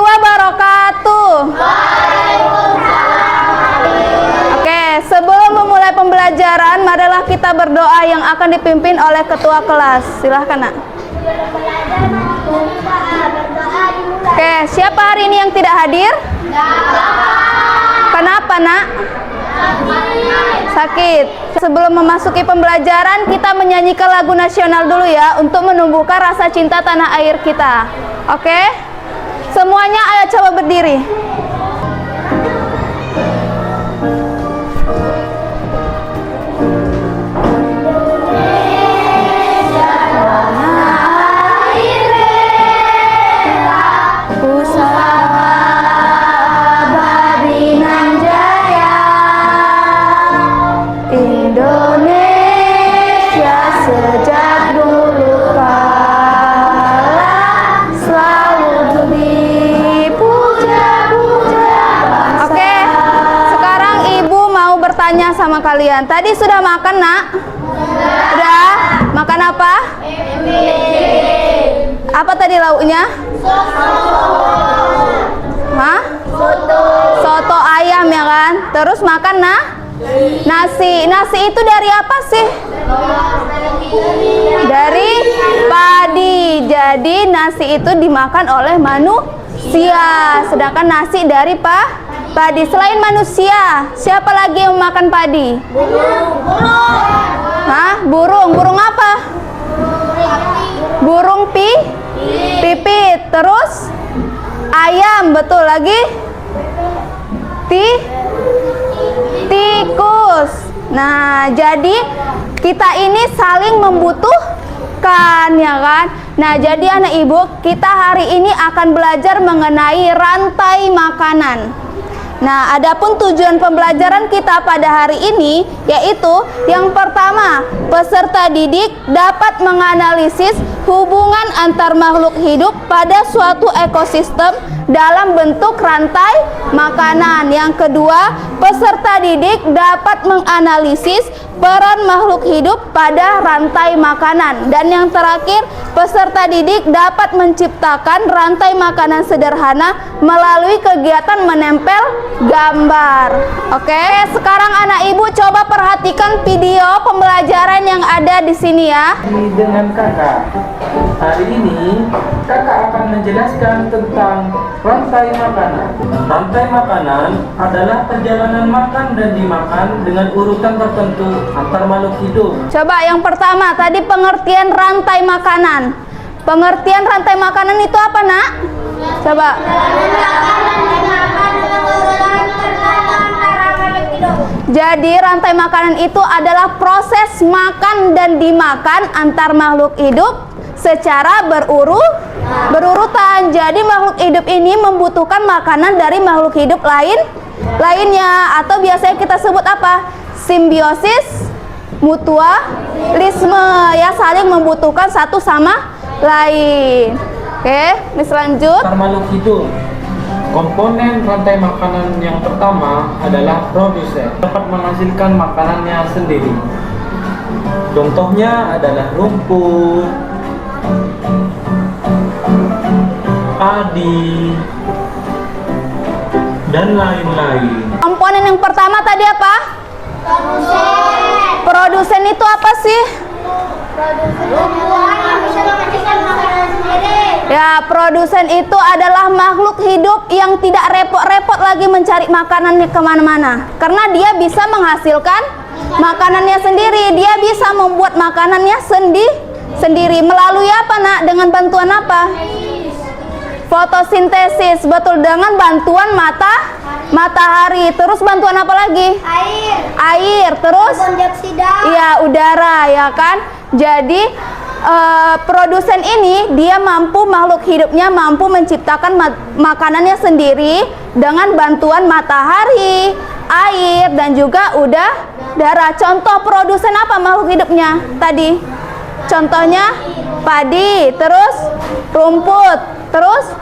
wabarakatuh. Oke, sebelum memulai pembelajaran, marilah kita berdoa yang akan dipimpin oleh ketua kelas. Silahkan, Nak. Oke, siapa hari ini yang tidak hadir? Kenapa, Nak? Sakit. Sebelum memasuki pembelajaran, kita menyanyikan lagu nasional dulu ya, untuk menumbuhkan rasa cinta tanah air kita. Oke? Semuanya ayo coba berdiri. Sama kalian, tadi sudah makan, Nak? Sudah? Makan apa? Apa tadi lauknya? Hah? Soto ayam ya kan? Terus makan nasi. Nasi itu dari apa sih? Dari padi. Jadi nasi itu dimakan oleh manusia, sedangkan nasi dari padi. Selain manusia, siapa lagi yang makan padi? Burung. Hah? Burung. Burung apa? Burung pipit. Terus ayam, betul lagi? Tikus. Nah, jadi kita ini saling membutuhkan, ya kan? Nah, jadi anak ibu, kita hari ini akan belajar mengenai rantai makanan. Nah, adapun tujuan pembelajaran kita pada hari ini yaitu yang pertama, peserta didik dapat menganalisis hubungan antar makhluk hidup pada suatu ekosistem dalam bentuk rantai makanan. Yang kedua, peserta didik dapat menganalisis peran makhluk hidup pada rantai makanan. Dan yang terakhir, peserta didik dapat menciptakan rantai makanan sederhana melalui kegiatan menempel gambar. Oke, sekarang anak ibu coba perhatikan video pembelajaran yang ada di sini ya. Dengan kakak, hari ini kakak akan menjelaskan tentang rantai makanan. Rantai makanan adalah perjalanan makan dan dimakan dengan urutan tertentu antar makhluk hidup. Coba yang pertama tadi pengertian rantai makanan. Pengertian rantai makanan itu apa, Nak? Coba. Jadi rantai makanan itu adalah proses makan dan dimakan antar makhluk hidup secara berurutan. Jadi makhluk hidup ini membutuhkan makanan dari makhluk hidup lainnya, atau biasanya kita sebut apa? Simbiosis mutualisme, ya, saling membutuhkan satu sama lain. Oke, lanjut. Antar makhluk hidup. Komponen rantai makanan yang pertama adalah produsen, dapat menghasilkan makanannya sendiri. Contohnya adalah rumput, padi, dan lain-lain. Komponen yang pertama tadi apa? Produsen itu apa sih? Ya, produsen itu adalah makhluk hidup yang tidak repot-repot lagi mencari makanan kemana-mana, karena dia bisa menghasilkan makanannya sendiri. Dia bisa membuat makanannya sendiri melalui apa, Nak? Dengan bantuan apa? Fotosintesis, betul, dengan bantuan matahari. Terus bantuan apa lagi? Air. Terus? Iya, udara, ya kan? Jadi produsen ini dia makhluk hidupnya mampu menciptakan makanannya sendiri dengan bantuan matahari, air, dan juga udara. Contoh produsen apa makhluk hidupnya tadi? Contohnya padi, terus rumput, terus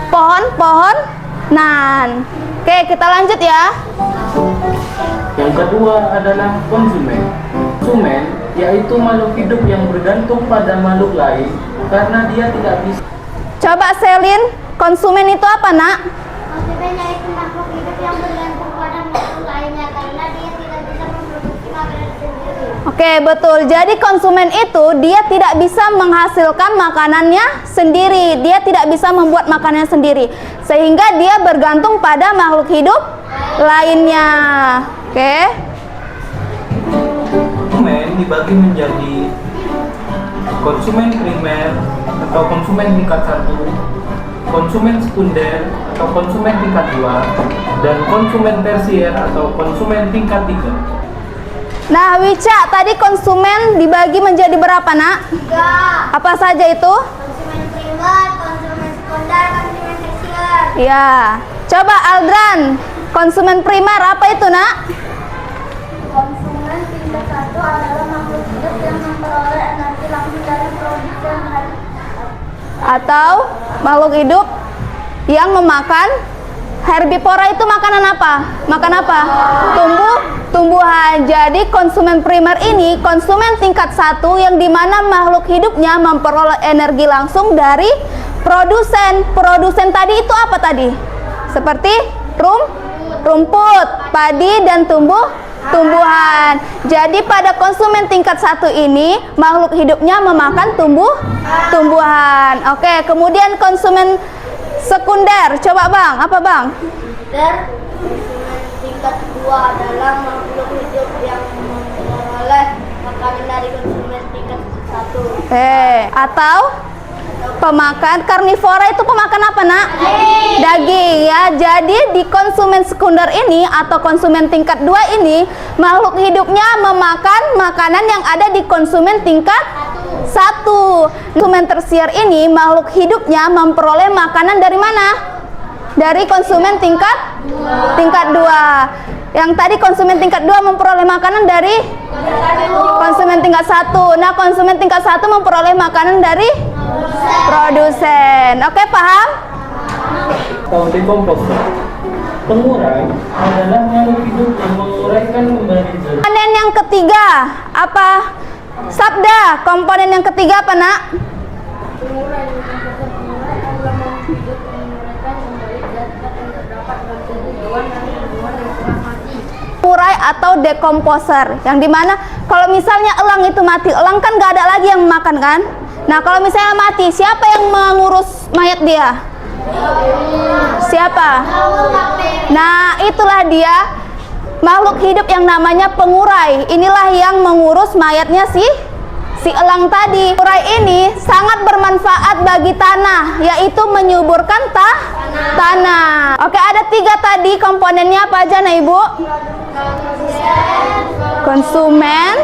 pohon-pohonan. Oke, kita lanjut ya. Yang kedua adalah konsumen. Konsumen yaitu makhluk hidup yang bergantung pada makhluk lain karena dia tidak bisa. Coba Selin Konsumen itu apa, Nak? Konsumen yaitu makhluk hidup yang bergantung pada makhluk lainnya karena dia tidak bisa memproduksi makanan sendiri. Oke, betul. Jadi konsumen itu dia tidak bisa menghasilkan makanannya sendiri. Dia tidak bisa membuat makanannya sendiri. Sehingga dia bergantung pada makhluk hidup lainnya. Oke. Konsumen dibagi menjadi konsumen primer atau konsumen tingkat 1, konsumen sekunder atau konsumen tingkat 2, dan konsumen tersier atau konsumen tingkat 3. Nah, Wica, tadi konsumen dibagi menjadi berapa, Nak? 3. Apa saja itu? Konsumen primer, konsumen sekunder, konsumen tersier. Ya. Coba Aldran, konsumen primer apa itu, Nak? Konsumen tingkat 1 adalah makhluk hidup yang memperoleh energi langsung dari produksi Atau makhluk hidup yang memakan herbivora. Itu makanan apa? Makan apa? Tumbuhan. Jadi konsumen primer ini konsumen tingkat 1 yang dimana makhluk hidupnya memperoleh energi langsung dari produsen. Produsen tadi itu apa tadi? Seperti rumput, padi, dan tumbuhan. Jadi pada konsumen tingkat 1 ini makhluk hidupnya memakan tumbuhan. Oke, kemudian konsumen sekunder. Coba Bang, apa Bang? Konsumen tingkat 2 adalah makhluk hidup yang memperoleh makanan dari konsumen tingkat 1. Atau pemakan karnivora. Itu pemakan apa, Nak? Daging ya. Jadi di konsumen sekunder ini atau konsumen tingkat 2 ini makhluk hidupnya memakan makanan yang ada di konsumen tingkat 1. Konsumen tersier ini makhluk hidupnya memperoleh makanan dari mana? Dari konsumen tingkat 2. Yang tadi konsumen tingkat 2 memperoleh makanan dari konsumen tingkat 1. Nah, konsumen tingkat 1 memperoleh makanan dari produsen. Oke, paham? Atau decomposer. Pengurai adalah makhluk hidup yang menguraikan kembali zat. Komponen yang ketiga apa? Sabda. Komponen yang ketiga apa, Nak? Pengurai adalah makhluk hidup yang menguraikan kembali zat-zat yang terdapat dalam tubuh hewan dan tumbuhan yang telah mati. Pengurai atau decomposer. Yang dimana kalau misalnya elang itu mati, elang kan gak ada lagi yang makan kan? Nah, kalau misalnya mati, siapa yang mengurus mayat dia? Siapa? Nah, itulah dia makhluk hidup yang namanya pengurai. Inilah yang mengurus mayatnya si elang tadi. Pengurai ini sangat bermanfaat bagi tanah, yaitu menyuburkan tanah. Oke, ada 3 tadi komponennya apa aja, nah Ibu? Konsumen,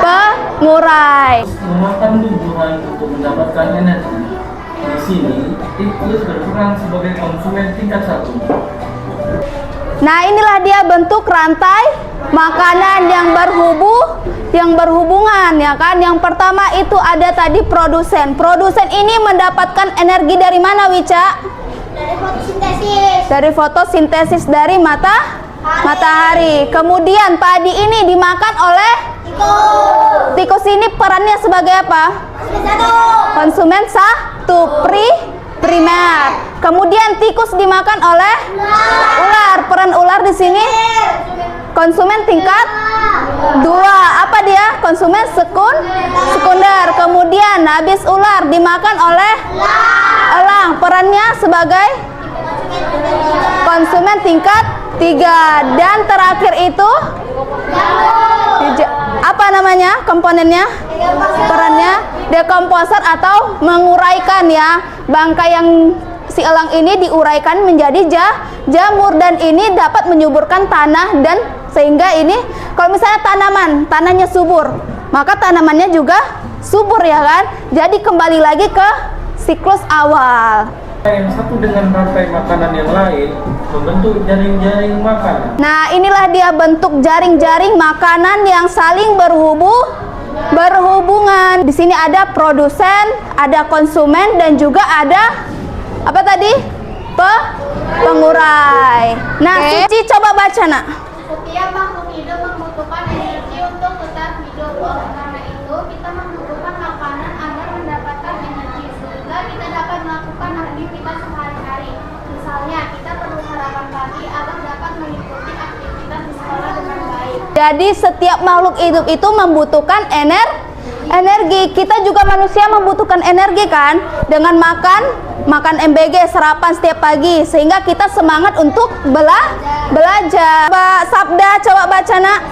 pengurai. Memakan tumbuhan untuk mendapatkan energi. Di sini, tikus berperan sebagai konsumen tingkat 1. Nah, inilah dia bentuk rantai makanan yang berhubungan ya kan. Yang pertama itu ada tadi produsen. Produsen ini mendapatkan energi dari mana, Wica? Dari fotosintesis. Dari fotosintesis dari matahari. Kemudian padi ini dimakan oleh tikus. Ini perannya sebagai apa? Konsumen 1 primer. Kemudian tikus dimakan oleh ular. Peran ular di sini konsumen tingkat 2. Apa dia? Konsumen sekunder. Kemudian habis ular dimakan oleh elang. Perannya sebagai konsumen tingkat 3. Dan terakhir itu apa namanya komponennya? Perannya decomposer atau menguraikan ya. Bangkai yang si elang ini diuraikan menjadi jamur, dan ini dapat menyuburkan tanah, dan sehingga ini kalau misalnya tanahnya subur, maka tanamannya juga subur ya kan. Jadi kembali lagi ke siklus awal. Yang satu dengan rantai makanan yang lain membentuk jaring-jaring makanan. Nah, inilah dia bentuk jaring-jaring makanan yang saling berhubungan. Di sini ada produsen, ada konsumen, dan juga ada apa tadi? Pengurai. Nah, Suci coba baca, Nak. Setiap makhluk hidup membutuhkan energi untuk tetap hidup. Oleh karena itu, kita membutuhkan makanan agar mendapatkan energi sehingga kita dapat melakukan aktivitas Jadi setiap makhluk hidup itu membutuhkan energi. Kita juga manusia membutuhkan energi kan, dengan makan MBG sarapan setiap pagi, sehingga kita semangat untuk belajar. Pak Sabda coba baca nak.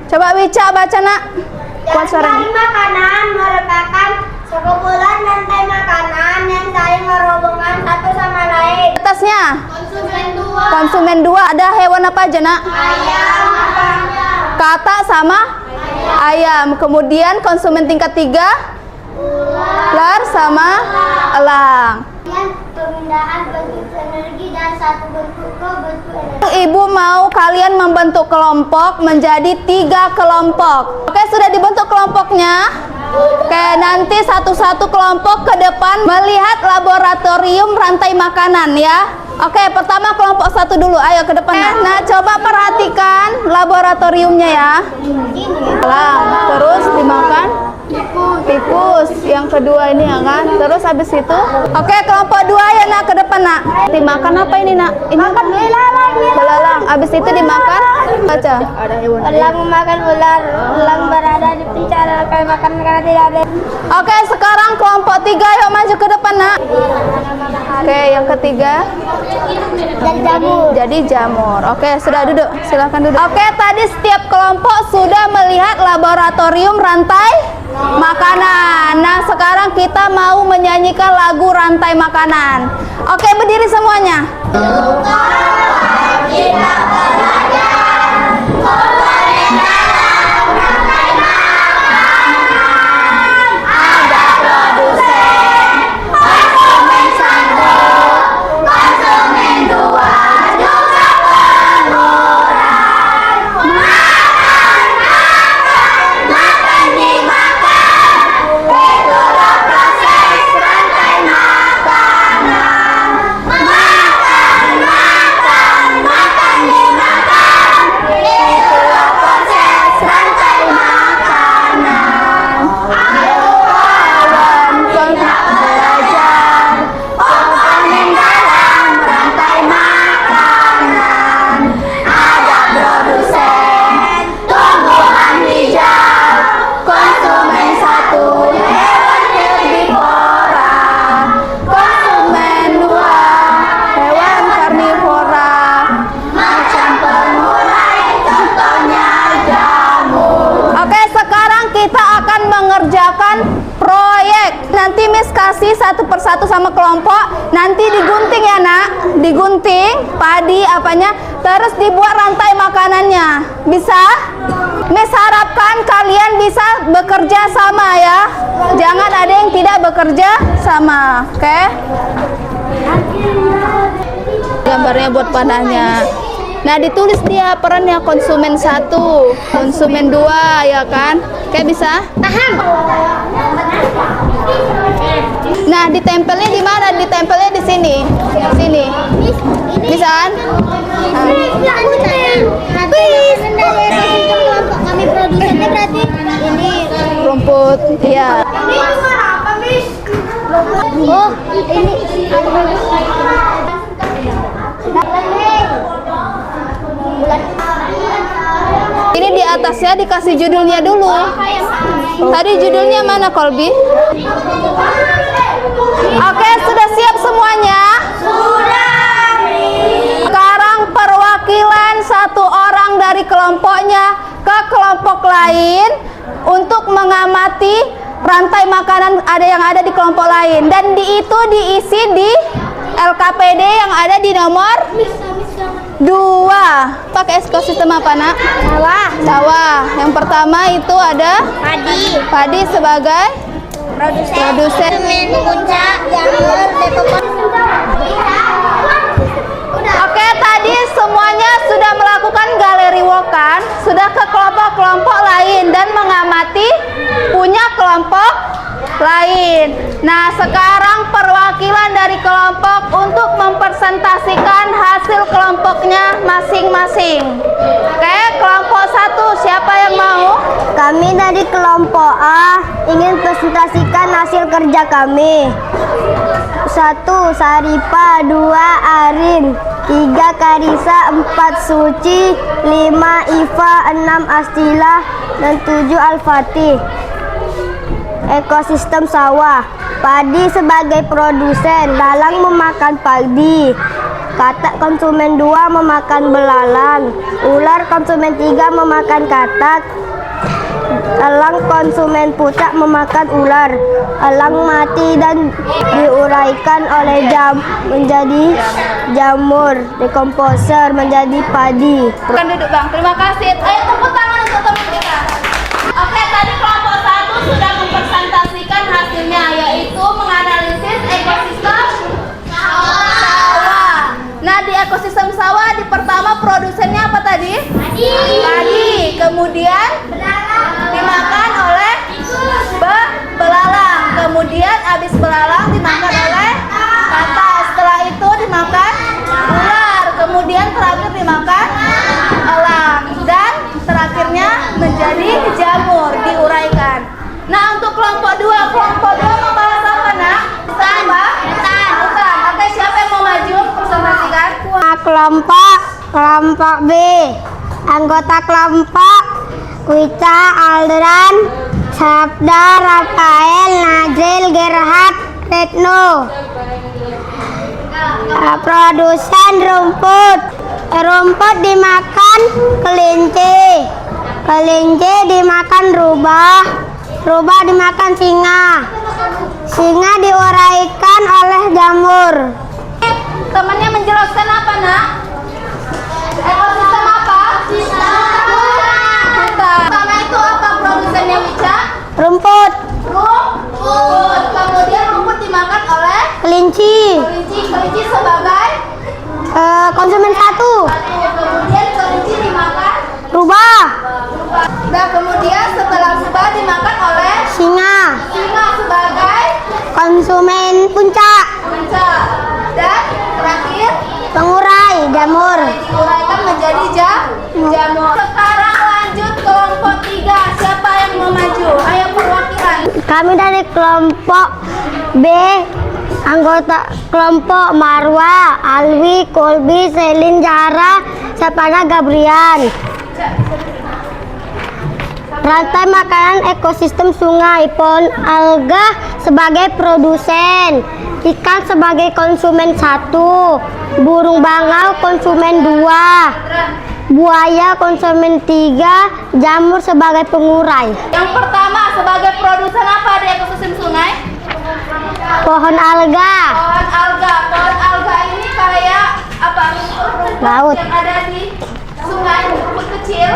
Coba Wica baca nak. Kuat suaranya. Rantai makanan merupakan sekumpulan rantai makanan yang saling berhubungan satu sama lain. Atasnya Konsumen 2. konsumen 2 ada hewan apa aja nak? Ayam. Kata sama ayam. Kemudian konsumen tingkat 3 ular sama elang. Pemindahan bentuk energi dari satu bentuk ke bentuk energi. Ibu mau kalian membentuk kelompok menjadi 3 kelompok. Oke, sudah dibentuk kelompoknya? Oke, nanti satu-satu kelompok ke depan melihat laboratorium rantai makanan ya. Oke, pertama kelompok 1 dulu. Ayo ke depan. Nah, coba perhatikan laboratoriumnya ya. Elang, terus dimakan tikus. Yang kedua ini ya kan. Terus habis itu, oke, kelompok 2 ya nak, ke depan nak. Dimakan apa ini nak? Ini makan belalang. Habis itu dimakan baca. Elang memakan ular. Elang berada di penjara karena makan karena tidak ada. Oke, sekarang kelompok 3 yuk maju ke depan nak. Oke, yang ketiga jadi jamur. Oke, sudah duduk. Silahkan duduk. Oke, tadi setiap kelompok sudah melihat laboratorium rantai makanan. Nah, sekarang kita mau menyanyikan lagu rantai makanan. Oke, berdiri semuanya. Nanti Miss kasih satu persatu sama kelompok. Nanti digunting ya nak, digunting padi apanya, terus dibuat rantai makanannya. Bisa? Miss harapkan kalian bisa bekerja sama ya. Jangan ada yang tidak bekerja sama, oke? Gambarnya buat panahnya. Nah, ditulis dia perannya konsumen 1, konsumen 2 ya kan? Oke, bisa? Paham? Nah, ditempelnya di mana? Ditempelnya di sini. Sini. Bisa kan? Kami produsennya berarti ini Rumput. Iya. ini cuma apa, Miss? Oh, ini Ini di atasnya dikasih judulnya dulu. Tadi judulnya mana, Kolbi? Oke, sudah siap semuanya? sudah. Sekarang perwakilan satu orang dari kelompoknya ke kelompok lain untuk mengamati rantai makanan yang ada di kelompok lain, dan itu diisi di LKPD yang ada di nomor 2. Pakai ekosistem apa nak? Sawah. Yang pertama itu ada padi sebagai produsen. Puncak, jamur, depok. Oke, tadi semuanya sudah melakukan galeri walk kan? Sudah ke kelompok-kelompok lain dan mengamati punya kelompok lain. Nah, sekarang perwakilan dari kelompok untuk mempresentasikan hasil kelompoknya masing-masing. Oke, kelompok 1 siapa yang mau? Kami dari kelompok A ingin presentasikan hasil kerja kami. 1. Saripa, 2. Arin, 3. Karisa, 4. Suci, 5. Iva, 6. Astila, dan 7. Al-Fatih. Ekosistem sawah. Padi sebagai produsen, dalang memakan padi. Katak konsumen 2 memakan belalang. Ular konsumen 3 memakan katak. Elang konsumen pucak memakan ular. Elang mati dan diuraikan oleh menjadi jamur. Dekomposer menjadi padi. Bukan duduk bang, terima kasih. Ayo tepuk tangan untuk teman kita. Oke, tadi kelompok 1 sudah mempresentasikan hasilnya, yaitu menganalisis ekosistem sawah. Nah, di ekosistem sawah di pertama produsennya apa tadi? Padi. Kemudian dimakan oleh belalang. Kemudian habis belalang dimakan oleh kata. Setelah itu dimakan ular. Kemudian terakhir dimakan elang. Dan terakhirnya menjadi jamur, diuraikan. Nah, untuk kelompok 2 membahas apa, nak? Hutan. Oke, siapa yang mau maju presentasikan? Kelompok B. Anggota kelompok Wica, Aldran, Sabda, Rafael, Nazil, Gerhard, Retno. Produsen rumput. Rumput dimakan kelinci. Kelinci dimakan rubah. Rubah dimakan singa. Singa diuraikan oleh jamur. Temannya menjelaskan apa, nak? Ekosistem apa? Hutan. Pertama itu apa produsennya, Wica? Rumput. Rumput. Kemudian rumput dimakan oleh Kelinci. kelinci sebagai Konsumen 1. kemudian kelinci dimakan Rubah. nah kemudian setelah rubah dimakan oleh Singa. singa sebagai Konsumen puncak. puncak dan terakhir Pengurai jamur. diuraikan menjadi jamur. Sekarang lanjut kelompok 3. Siapa yang mau maju? Ayo perwakilan. Kami dari kelompok B. Anggota kelompok Marwa, Alwi, Kolbi, Selin, Zahra, Sapana, Gabrian. Rantai makanan ekosistem sungai. Pohon alga sebagai produsen. Ikan sebagai konsumen 1. Burung bangau konsumen 2. Buaya konsumen 3. Jamur sebagai pengurai. Yang pertama sebagai produsen apa di ekosistem sungai? Pohon alga. Pohon alga. Pohon alga ini kayak apa? Rumput Laut. yang ada di sungai, rumput kecil.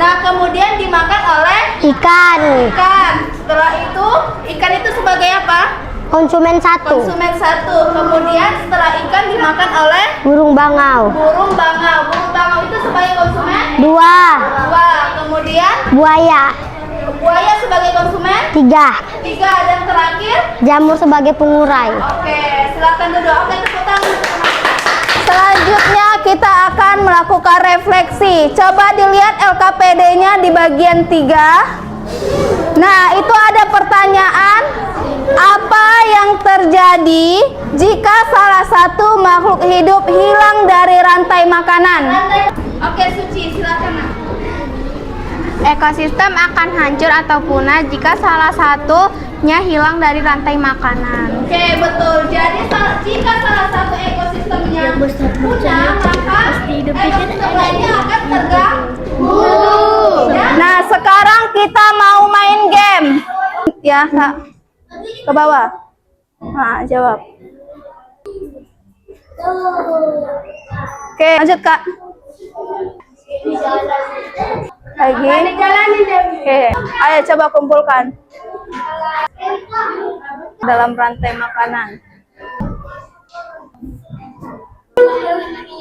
Nah, kemudian dimakan oleh Ikan. ikan. Setelah itu, ikan itu sebagai apa? Konsumen 1. Konsumen 1. Kemudian setelah ikan dimakan oleh Burung bangau. burung bangau. Burung bangau itu sebagai konsumen 2. 2. Kemudian Buaya. buaya sebagai konsumen 3. 3. Dan terakhir, Jamur sebagai pengurai. oke, silakan duduk. Oke, tepuk tangan. Selanjutnya kita akan melakukan refleksi. Coba dilihat LKPD-nya di bagian 3. Nah, itu ada pertanyaan. Apa yang terjadi jika salah satu makhluk hidup hilang dari rantai makanan? Oke, Suci, silakan. Nak. Ekosistem akan hancur atau punah jika salah satunya hilang dari rantai makanan. Oke, betul. Jadi jika salah satu ekosistemnya punah, maka ekosistem lainnya akan terganggu. Nah, sekarang kita mau main game. Ya, Kak. Ke bawah. Nah, jawab. Oke, lanjut, Kak. Lagi. Oke, ayo coba kumpulkan. Dalam rantai makanan.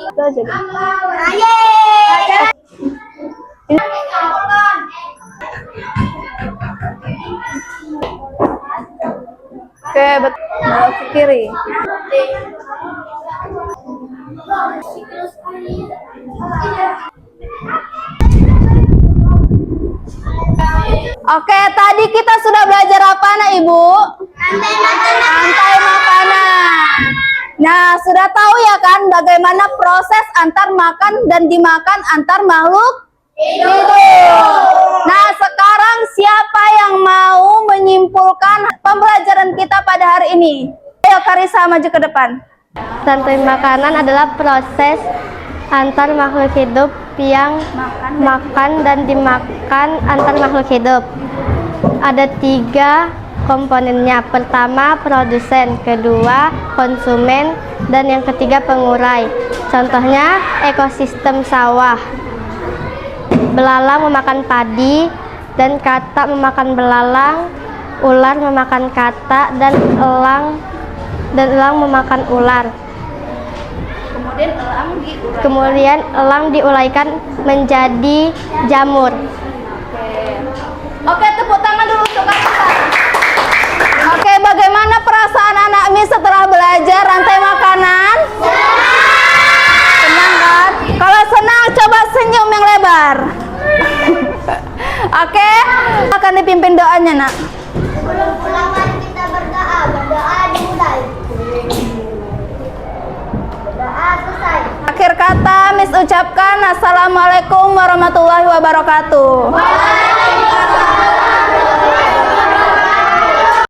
Itu aja deh. Oke, betul. Belok ke kiri. Oke, tadi kita sudah belajar apa, anak Ibu? Rantai makanan. Nah, sudah tahu ya kan bagaimana proses antar makan dan dimakan antar makhluk hidup. Nah, sekarang siapa yang mau menyimpulkan pembelajaran kita pada hari ini? Ayo Karisa, maju ke depan. Rantai makanan adalah proses antar makhluk hidup yang makan dan dimakan antar makhluk hidup. Ada 3 komponennya. Pertama, produsen, kedua, konsumen, dan yang ketiga, pengurai. Contohnya, ekosistem sawah. Belalang memakan padi, dan katak memakan belalang, ular memakan katak, dan elang memakan ular. Kemudian elang diuraikan menjadi jamur. Oke, tepuk tangan dulu untuk Karisa. Oke, bagaimana perasaan anak Mi setelah belajar rantai makanan? Senang kan? Kalau senang, coba senyum yang lebar. Oke, akan dipimpin doanya, Nak. Sebelum pulang mari kita berdoa. Berdoa dimulai. Berdoa selesai. Akhir kata, Miss ucapkan Assalamualaikum warahmatullahi wabarakatuh.